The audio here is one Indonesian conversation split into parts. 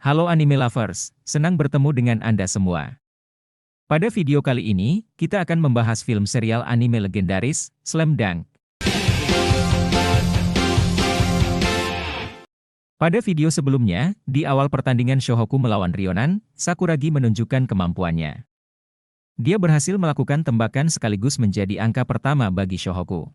Halo anime lovers, senang bertemu dengan Anda semua. Pada video kali ini, kita akan membahas film serial anime legendaris, Slam Dunk. Pada video sebelumnya, di awal pertandingan Shohoku melawan Ryonan, Sakuragi menunjukkan kemampuannya. Dia berhasil melakukan tembakan sekaligus menjadi angka pertama bagi Shohoku.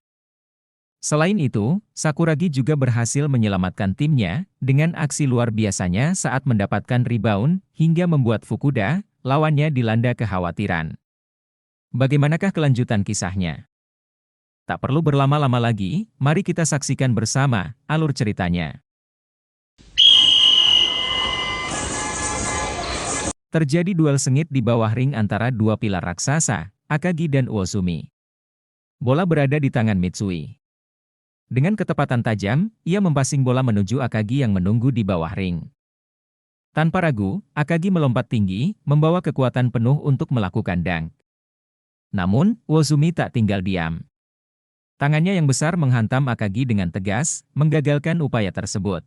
Selain itu, Sakuragi juga berhasil menyelamatkan timnya dengan aksi luar biasanya saat mendapatkan rebound hingga membuat Fukuda, lawannya dilanda kekhawatiran. Bagaimanakah kelanjutan kisahnya? Tak perlu berlama-lama lagi, mari kita saksikan bersama alur ceritanya. Terjadi duel sengit di bawah ring antara dua pilar raksasa, Akagi dan Uozumi. Bola berada di tangan Mitsui. Dengan ketepatan tajam, ia mempassing bola menuju Akagi yang menunggu di bawah ring. Tanpa ragu, Akagi melompat tinggi, membawa kekuatan penuh untuk melakukan dunk. Namun, Uozumi tak tinggal diam. Tangannya yang besar menghantam Akagi dengan tegas, menggagalkan upaya tersebut.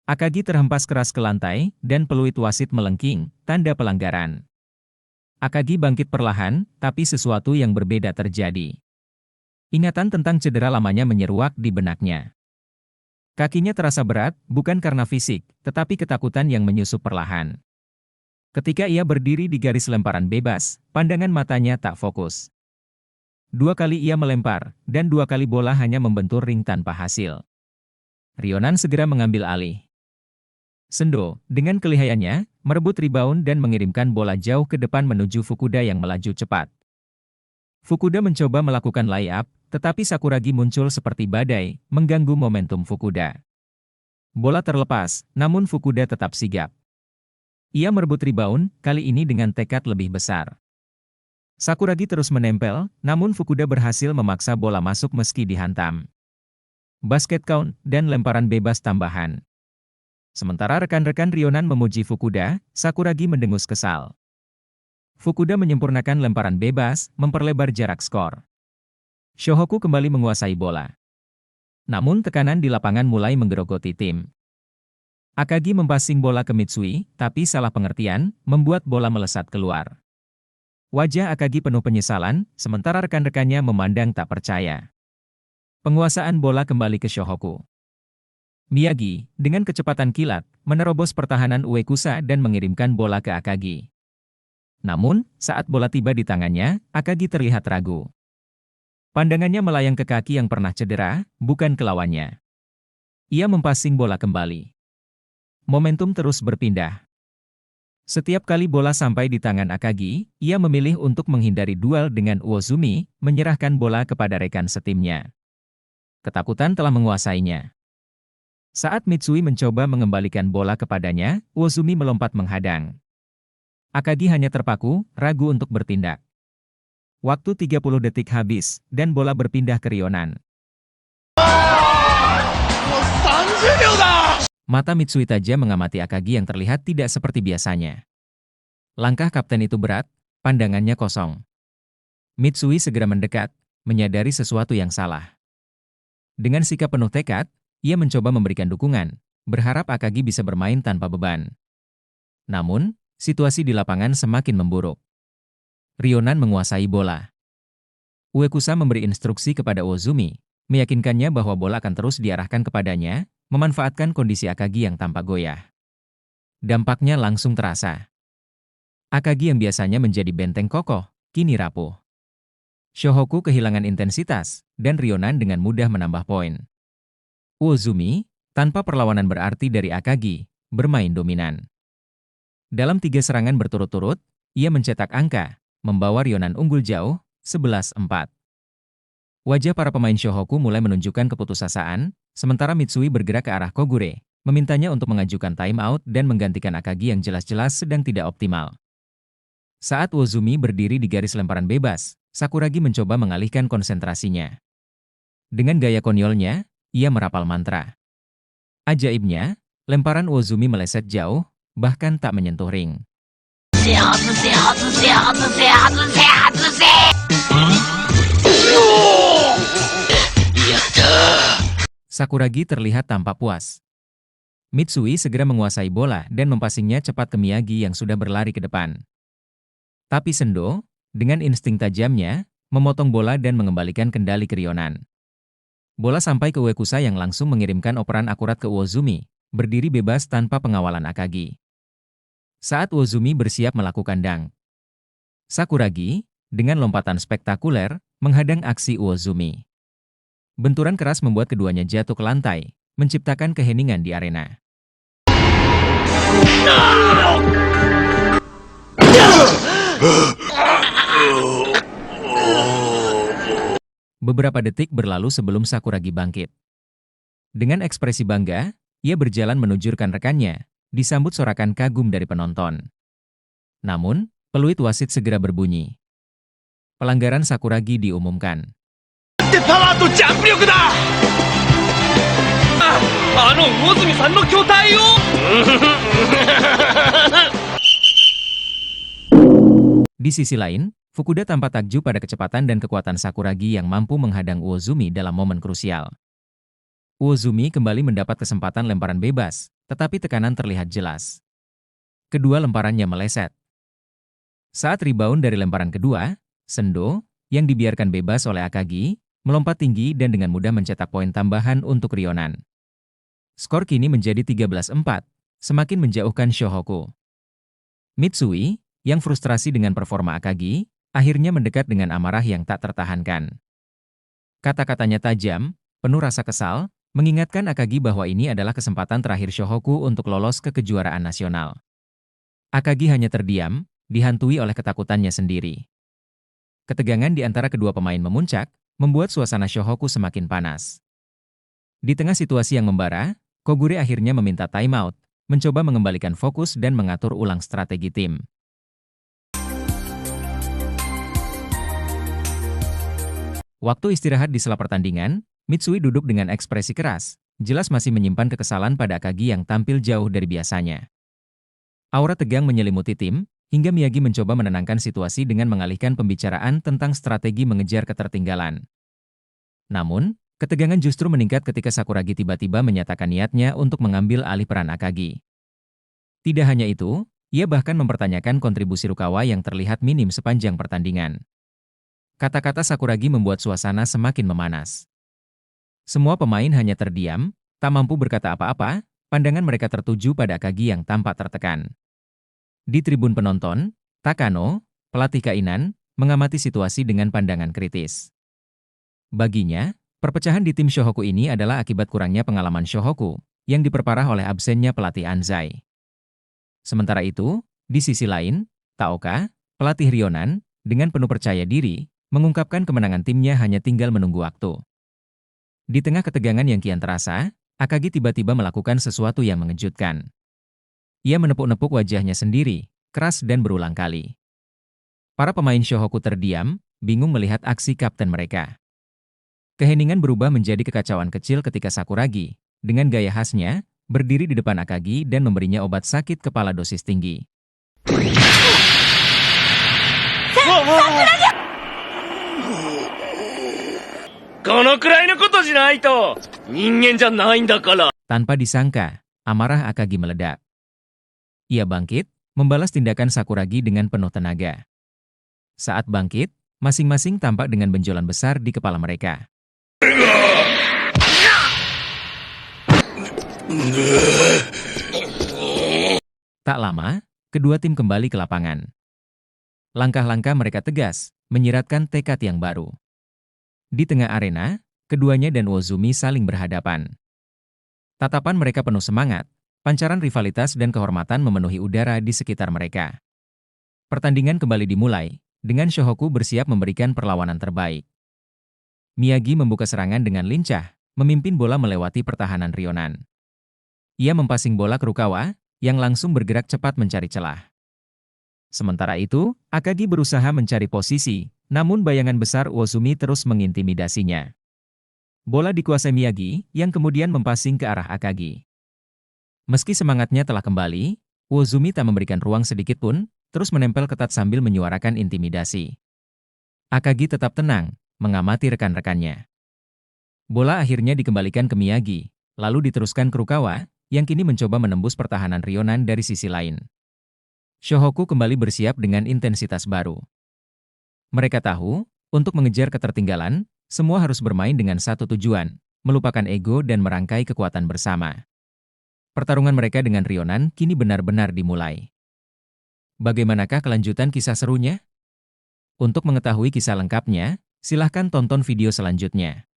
Akagi terhempas keras ke lantai, dan peluit wasit melengking, tanda pelanggaran. Akagi bangkit perlahan, tapi sesuatu yang berbeda terjadi. Ingatan tentang cedera lamanya menyeruak di benaknya. Kakinya terasa berat, bukan karena fisik, tetapi ketakutan yang menyusup perlahan. Ketika ia berdiri di garis lemparan bebas, pandangan matanya tak fokus. 2 kali ia melempar, dan 2 kali bola hanya membentur ring tanpa hasil. Ryonan segera mengambil alih. Sendo, dengan kelihayannya, merebut rebound dan mengirimkan bola jauh ke depan menuju Fukuda yang melaju cepat. Fukuda mencoba melakukan layup, tetapi Sakuragi muncul seperti badai, mengganggu momentum Fukuda. Bola terlepas, namun Fukuda tetap sigap. Ia merebut rebound, kali ini dengan tekad lebih besar. Sakuragi terus menempel, namun Fukuda berhasil memaksa bola masuk meski dihantam. Basket count, dan lemparan bebas tambahan. Sementara rekan-rekan Ryonan memuji Fukuda, Sakuragi mendengus kesal. Fukuda menyempurnakan lemparan bebas, memperlebar jarak skor. Shohoku kembali menguasai bola. Namun tekanan di lapangan mulai menggerogoti tim. Akagi mempassing bola ke Mitsui, tapi salah pengertian, membuat bola melesat keluar. Wajah Akagi penuh penyesalan, sementara rekan-rekannya memandang tak percaya. Penguasaan bola kembali ke Shohoku. Miyagi, dengan kecepatan kilat, menerobos pertahanan Uekusa dan mengirimkan bola ke Akagi. Namun, saat bola tiba di tangannya, Akagi terlihat ragu. Pandangannya melayang ke kaki yang pernah cedera, bukan ke lawannya. Ia mempassing bola kembali. Momentum terus berpindah. Setiap kali bola sampai di tangan Akagi, ia memilih untuk menghindari duel dengan Uozumi, menyerahkan bola kepada rekan setimnya. Ketakutan telah menguasainya. Saat Mitsui mencoba mengembalikan bola kepadanya, Uozumi melompat menghadang. Akagi hanya terpaku, ragu untuk bertindak. Waktu 30 detik habis, dan bola berpindah ke Ryonan. Mata Mitsui tajam mengamati Akagi yang terlihat tidak seperti biasanya. Langkah kapten itu berat, pandangannya kosong. Mitsui segera mendekat, menyadari sesuatu yang salah. Dengan sikap penuh tekad, ia mencoba memberikan dukungan, berharap Akagi bisa bermain tanpa beban. Namun, situasi di lapangan semakin memburuk. Ryonan menguasai bola. Uekusa memberi instruksi kepada Uozumi, meyakinkannya bahwa bola akan terus diarahkan kepadanya, memanfaatkan kondisi Akagi yang tampak goyah. Dampaknya langsung terasa. Akagi yang biasanya menjadi benteng kokoh, kini rapuh. Shohoku kehilangan intensitas, dan Ryonan dengan mudah menambah poin. Uozumi, tanpa perlawanan berarti dari Akagi, bermain dominan. Dalam 3 serangan berturut-turut, ia mencetak angka, membawa Ryonan unggul jauh, 11-4. Wajah para pemain Shohoku mulai menunjukkan keputusasaan, sementara Mitsui bergerak ke arah Kogure, memintanya untuk mengajukan time out dan menggantikan Akagi yang jelas-jelas sedang tidak optimal. Saat Uozumi berdiri di garis lemparan bebas, Sakuragi mencoba mengalihkan konsentrasinya. Dengan gaya konyolnya, ia merapal mantra. Ajaibnya, lemparan Uozumi meleset jauh, bahkan tak menyentuh ring. Sakuragi terlihat tampak puas. Mitsui segera menguasai bola dan mempassingnya cepat ke Miyagi yang sudah berlari ke depan. Tapi Sendo, dengan insting tajamnya, memotong bola dan mengembalikan kendali ke Ryonan. Bola sampai ke Uekusa yang langsung mengirimkan operan akurat ke Uozumi, berdiri bebas tanpa pengawalan Akagi. Saat Uozumi bersiap melakukan dunk, Sakuragi, dengan lompatan spektakuler, menghadang aksi Uozumi. Benturan keras membuat keduanya jatuh ke lantai, menciptakan keheningan di arena. Beberapa detik berlalu sebelum Sakuragi bangkit. Dengan ekspresi bangga, ia berjalan menuju rekan-rekannya, disambut sorakan kagum dari penonton. Namun, peluit wasit segera berbunyi. Pelanggaran Sakuragi diumumkan. Di sisi lain, Fukuda tampak takjub pada kecepatan dan kekuatan Sakuragi yang mampu menghadang Uozumi dalam momen krusial. Uozumi kembali mendapat kesempatan lemparan bebas, tetapi tekanan terlihat jelas. Kedua lemparannya meleset. Saat rebound dari lemparan kedua, Sendo, yang dibiarkan bebas oleh Akagi, melompat tinggi dan dengan mudah mencetak poin tambahan untuk Ryonan. Skor kini menjadi 13-4, semakin menjauhkan Shohoku. Mitsui, yang frustrasi dengan performa Akagi, akhirnya mendekat dengan amarah yang tak tertahankan. Kata-katanya tajam, penuh rasa kesal, mengingatkan Akagi bahwa ini adalah kesempatan terakhir Shohoku untuk lolos ke kejuaraan nasional. Akagi hanya terdiam, dihantui oleh ketakutannya sendiri. Ketegangan di antara kedua pemain memuncak, membuat suasana Shohoku semakin panas. Di tengah situasi yang membara, Kogure akhirnya meminta timeout, mencoba mengembalikan fokus dan mengatur ulang strategi tim. Waktu istirahat di sela pertandingan, Mitsui duduk dengan ekspresi keras, jelas masih menyimpan kekesalan pada Akagi yang tampil jauh dari biasanya. Aura tegang menyelimuti tim, hingga Miyagi mencoba menenangkan situasi dengan mengalihkan pembicaraan tentang strategi mengejar ketertinggalan. Namun, ketegangan justru meningkat ketika Sakuragi tiba-tiba menyatakan niatnya untuk mengambil alih peran Akagi. Tidak hanya itu, ia bahkan mempertanyakan kontribusi Rukawa yang terlihat minim sepanjang pertandingan. Kata-kata Sakuragi membuat suasana semakin memanas. Semua pemain hanya terdiam, tak mampu berkata apa-apa, pandangan mereka tertuju pada Akagi yang tampak tertekan. Di tribun penonton, Takano, pelatih Kainan, mengamati situasi dengan pandangan kritis. Baginya, perpecahan di tim Shohoku ini adalah akibat kurangnya pengalaman Shohoku, yang diperparah oleh absennya pelatih Anzai. Sementara itu, di sisi lain, Taoka, pelatih Ryonan, dengan penuh percaya diri, mengungkapkan kemenangan timnya hanya tinggal menunggu waktu. Di tengah ketegangan yang kian terasa, Akagi tiba-tiba melakukan sesuatu yang mengejutkan. Ia menepuk-nepuk wajahnya sendiri, keras dan berulang kali. Para pemain Shohoku terdiam, bingung melihat aksi kapten mereka. Keheningan berubah menjadi kekacauan kecil ketika Sakuragi, dengan gaya khasnya, berdiri di depan Akagi dan memberinya obat sakit kepala dosis tinggi. Tanpa disangka, amarah Akagi meledak. Ia bangkit, membalas tindakan Sakuragi dengan penuh tenaga. Saat bangkit, masing-masing tampak dengan benjolan besar di kepala mereka. Tak lama, kedua tim kembali ke lapangan. Langkah-langkah mereka tegas, menyiratkan tekad yang baru. Di tengah arena, keduanya dan Uozumi saling berhadapan. Tatapan mereka penuh semangat, pancaran rivalitas dan kehormatan memenuhi udara di sekitar mereka. Pertandingan kembali dimulai, dengan Shohoku bersiap memberikan perlawanan terbaik. Miyagi membuka serangan dengan lincah, memimpin bola melewati pertahanan Ryonan. Ia mempassing bola ke Rukawa, yang langsung bergerak cepat mencari celah. Sementara itu, Akagi berusaha mencari posisi, namun bayangan besar Uozumi terus mengintimidasinya. Bola dikuasai Miyagi, yang kemudian mempassing ke arah Akagi. Meski semangatnya telah kembali, Uozumi tak memberikan ruang sedikit pun, terus menempel ketat sambil menyuarakan intimidasi. Akagi tetap tenang, mengamati rekan-rekannya. Bola akhirnya dikembalikan ke Miyagi, lalu diteruskan ke Rukawa, yang kini mencoba menembus pertahanan Rionan dari sisi lain. Shohoku kembali bersiap dengan intensitas baru. Mereka tahu, untuk mengejar ketertinggalan, semua harus bermain dengan satu tujuan, melupakan ego dan merangkai kekuatan bersama. Pertarungan mereka dengan Rionan kini benar-benar dimulai. Bagaimanakah kelanjutan kisah serunya? Untuk mengetahui kisah lengkapnya, silahkan tonton video selanjutnya.